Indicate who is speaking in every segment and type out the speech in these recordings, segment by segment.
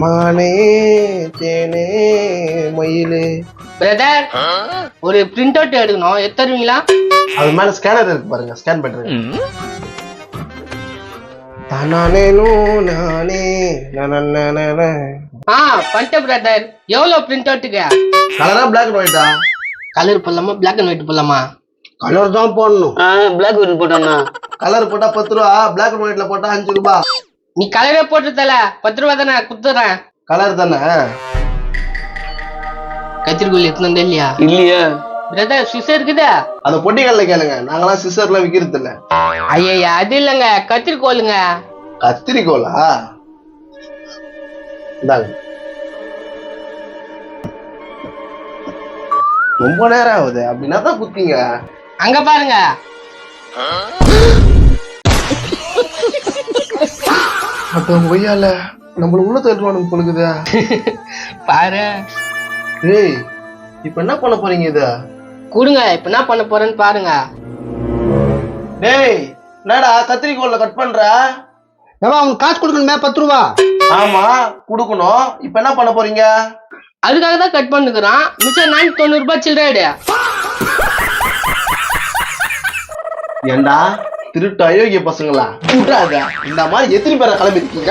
Speaker 1: மானே தேனே மயிலே.
Speaker 2: பிரதர் ஒரு பிரிண்ட் அவுட் எடுக்கணும், எடுத்துருவீங்களா?
Speaker 1: அது மேல ஸ்கேனர் இருக்கு பாருங்க, ஸ்கேன் பண்றேன். தானே நானே
Speaker 2: பண்ணிட்டேன் பிரதர். எவ்வளவு பிரிண்ட் அவுட்டுக்கு?
Speaker 1: கலரா பிளாக் அண்ட் ஒயிட்டா?
Speaker 2: கலர் போடலாமா பிளாக் அண்ட் ஒயிட் போடலாமா?
Speaker 1: கலர் தான் போடணும்.
Speaker 2: பிளாக் அண்ட் போட்டோம்னா
Speaker 1: கலர் போட்டா 10 ரூபா, பிளாக் அண்ட் ஒயிட்ல போட்டா 5 ரூபாய்.
Speaker 2: நீ கலரே போட்டுதல 10 ரூபா தானே குடுத்துறேன்.
Speaker 1: கலர் தானே.
Speaker 2: கத்திரிக்கோள் எடுத்துனே இல்லையா?
Speaker 1: இல்லையா
Speaker 2: பிரதர் சிசர் இருக்குதா?
Speaker 1: அந்த பொட்டிகள்ல கேளுங்க, நாங்களாம் சிசர்லாம் விக்கிறது இல்ல.
Speaker 2: ஐயா அது இல்லங்க, கத்திரிக்கோளுங்க.
Speaker 1: கத்திரிக்கோளா? இந்தாங்க. ரொம்ப நேரம் ஆகுது, அப்படின்னா தான் குத்திங்க.
Speaker 2: அங்க பாருங்க.
Speaker 1: அப்ப ஒய்யால நம்மள உள்ள தள்ளுவானு பொழுகுதா
Speaker 2: பாரு.
Speaker 1: ஏய், இப்ப என்ன பண்ண போறீங்க இத?
Speaker 2: கொடுங்க, இப்ப என்ன பண்ண போறேன்னு பாருங்க.
Speaker 1: டேய், என்னடா கத்திரிக்கோல்ல கட் பண்ற?
Speaker 3: அவன் காசு கொடுக்கணுமே 10 ரூபா.
Speaker 1: ஆமா கொடுக்கணும். இப்ப என்ன பண்ண போறீங்க?
Speaker 2: அதுக்காக தான் கட் பண்ணுக்குறான். மிச்சம் 90 ரூபாய் சில்லறைடு.
Speaker 1: ஏண்டா திருட்டு அயோக்கிய பசங்களா, விடாத. இந்த மாதிரி எத்தனை பேரை கிளம்பி இருக்கீங்க?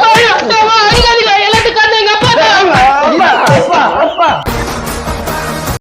Speaker 2: எல்லாத்துக்கும்